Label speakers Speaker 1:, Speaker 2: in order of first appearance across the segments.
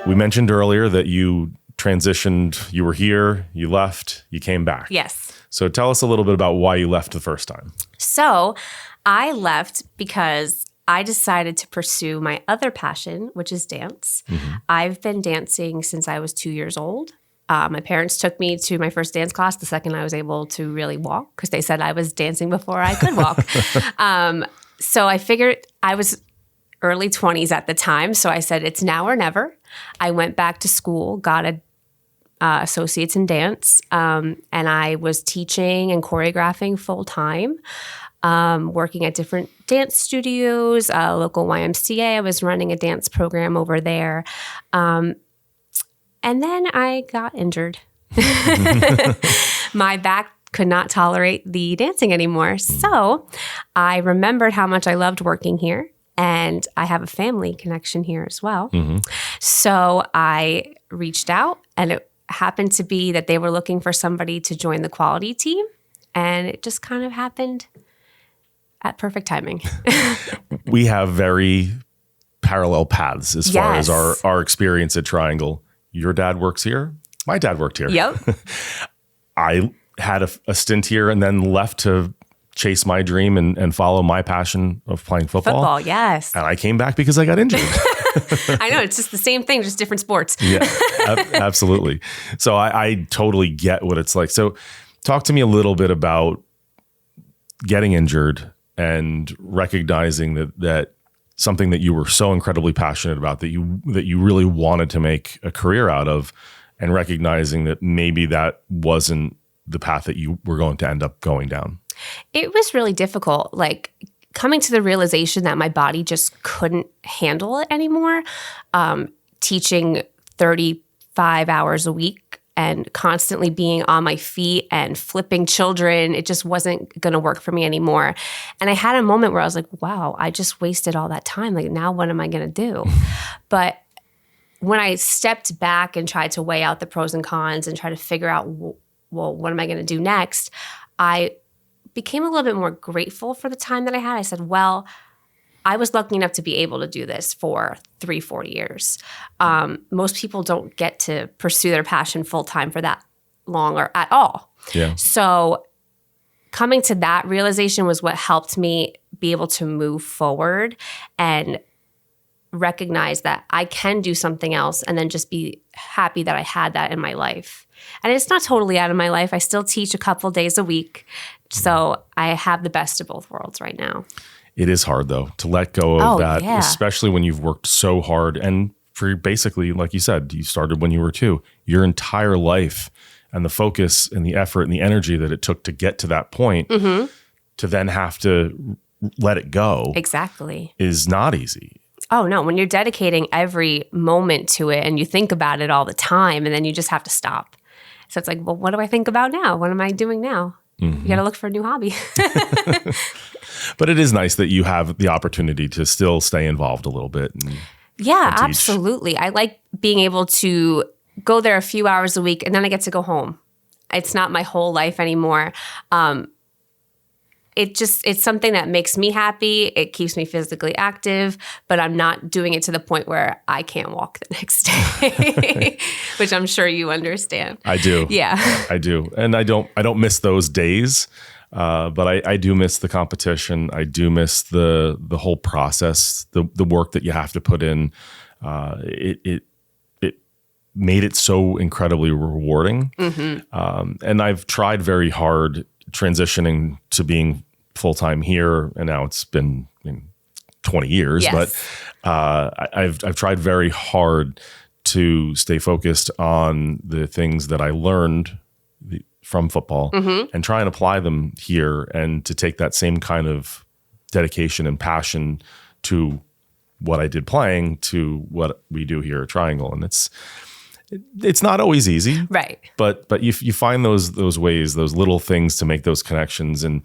Speaker 1: We mentioned earlier that you transitioned, you were here, you left, you came back.
Speaker 2: Yes.
Speaker 1: So tell us a little bit about why you left the first time.
Speaker 2: So I left because I decided to pursue my other passion, which is dance. Mm-hmm. I've been dancing since I was 2 years old. My parents took me to my first dance class the second I was able to really walk because they said I was dancing before I could walk. So I figured I was early 20s at the time. So I said, it's now or never. I went back to school, got a associates in dance, and I was teaching and choreographing full time, working at different dance studios, local YMCA. I was running a dance program over there. And then I got injured. My back could not tolerate the dancing anymore. So I remembered how much I loved working here. And I have a family connection here as well. Mm-hmm. So I reached out, and it happened to be that they were looking for somebody to join the quality team. And it just kind of happened at perfect timing.
Speaker 1: We have very parallel paths as far as our experience at Triangle. Your dad works here. My dad worked here.
Speaker 2: Yep.
Speaker 1: I had a stint here and then left to chase my dream and follow my passion of playing football.
Speaker 2: Football, yes.
Speaker 1: And I came back because I got injured.
Speaker 2: I know, it's just the same thing, just different sports.
Speaker 1: Yeah, absolutely. So I totally get what it's like. So talk to me a little bit about getting injured and recognizing that something that you were so incredibly passionate about, that you really wanted to make a career out of, and recognizing that maybe that wasn't the path that you were going to end up going down.
Speaker 2: It was really difficult, like coming to the realization that my body just couldn't handle it anymore. Teaching 35 hours a week and constantly being on my feet and flipping children, it just wasn't going to work for me anymore. And I had a moment where I was like, wow, I just wasted all that time. Like, now what am I going to do? But when I stepped back and tried to weigh out the pros and cons and try to figure out, well, what am I going to do next? I became a little bit more grateful for the time that I had. I said, well, I was lucky enough to be able to do this for 3-4 years. Most people don't get to pursue their passion full time for that long or at all.
Speaker 1: Yeah.
Speaker 2: So coming to that realization was what helped me be able to move forward and recognize that I can do something else and then just be happy that I had that in my life. And it's not totally out of my life. I still teach a couple days a week. So I have the best of both worlds right now.
Speaker 1: It is hard, though, to let go of that, especially when you've worked so hard. And for basically, like you said, you started when you were 2. Your entire life and the focus and the effort and the energy that it took to get to that point, mm-hmm. to then have to let it go.
Speaker 2: Exactly.
Speaker 1: Is not easy.
Speaker 2: Oh, no. When you're dedicating every moment to it and you think about it all the time, and then you just have to stop. So it's like, well, what do I think about now? What am I doing now? Mm-hmm. You got to look for a new hobby.
Speaker 1: But it is nice that you have the opportunity to still stay involved a little bit.
Speaker 2: Yeah, absolutely. I like being able to go there a few hours a week and then I get to go home. It's not my whole life anymore. It's something that makes me happy. It keeps me physically active, but I'm not doing it to the point where I can't walk the next day, which I'm sure you understand.
Speaker 1: I do.
Speaker 2: Yeah.
Speaker 1: I do. And I don't miss those days. But I do miss the competition. I do miss the whole process, the work that you have to put in. It made it so incredibly rewarding. Mm-hmm. And I've tried very hard transitioning to being full-time here, and now it's been 20 years. Yes. But I've tried very hard to stay focused on the things that I learned from football, mm-hmm. and try and apply them here, and to take that same kind of dedication and passion to what I did playing to what we do here at Triangle. And it's not always easy,
Speaker 2: right?
Speaker 1: But you find those ways, those little things to make those connections. And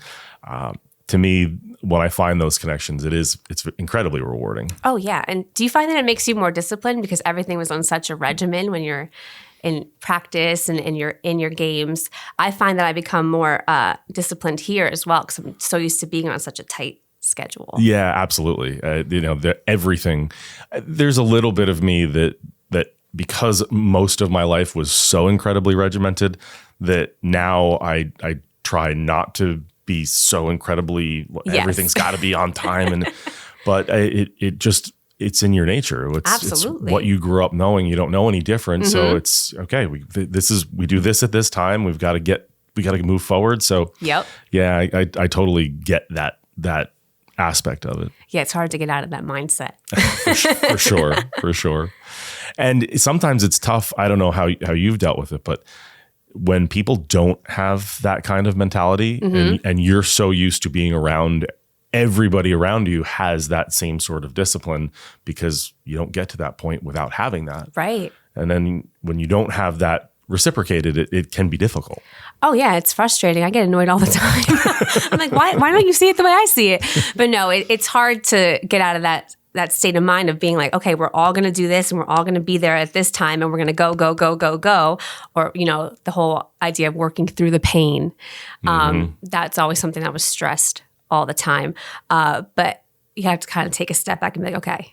Speaker 1: to me, when I find those connections, it's incredibly rewarding.
Speaker 2: Oh yeah. And do you find that it makes you more disciplined because everything was on such a regimen when you're in practice and you're in your games? I find that I become more disciplined here as well because I'm so used to being on such a tight schedule.
Speaker 1: Yeah, absolutely. Everything. There's a little bit of me that because most of my life was so incredibly regimented that now I try not to be so incredibly, everything's got to be on time. But it's in your nature. It's what you grew up knowing. You don't know any different. So it's okay. We do this at this time. We got to move forward. So yeah, I totally get that aspect of it.
Speaker 2: Yeah, it's hard to get out of that mindset.
Speaker 1: For sure. And sometimes it's tough. I don't know how you've dealt with it, but when people don't have that kind of mentality and you're so used to being around, everybody around you has that same sort of discipline, because you don't get to that point without having that.
Speaker 2: Right.
Speaker 1: And then when you don't have that reciprocated, it can be difficult.
Speaker 2: Oh yeah, it's frustrating. I get annoyed all the time. I'm like, why don't you see it the way I see it? But no, it's hard to get out of that state of mind of being like, okay, we're all going to do this and we're all going to be there at this time and we're going to go, go, go, go, go. Or, the whole idea of working through the pain. That's always something that was stressed all the time. But you have to kind of take a step back and be like, okay,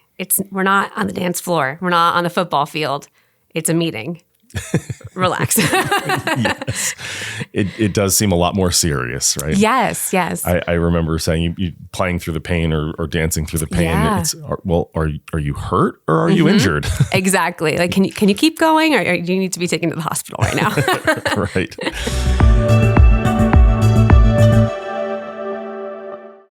Speaker 2: we're not on the dance floor. We're not on the football field. It's a meeting. Relax.
Speaker 1: Yes. It does seem a lot more serious, right?
Speaker 2: Yes.
Speaker 1: I remember saying you playing through the pain or dancing through the pain.
Speaker 2: Yeah.
Speaker 1: Are you hurt or are you injured?
Speaker 2: Exactly. Like, can you keep going, or do you need to be taken to the hospital right now?
Speaker 1: Right.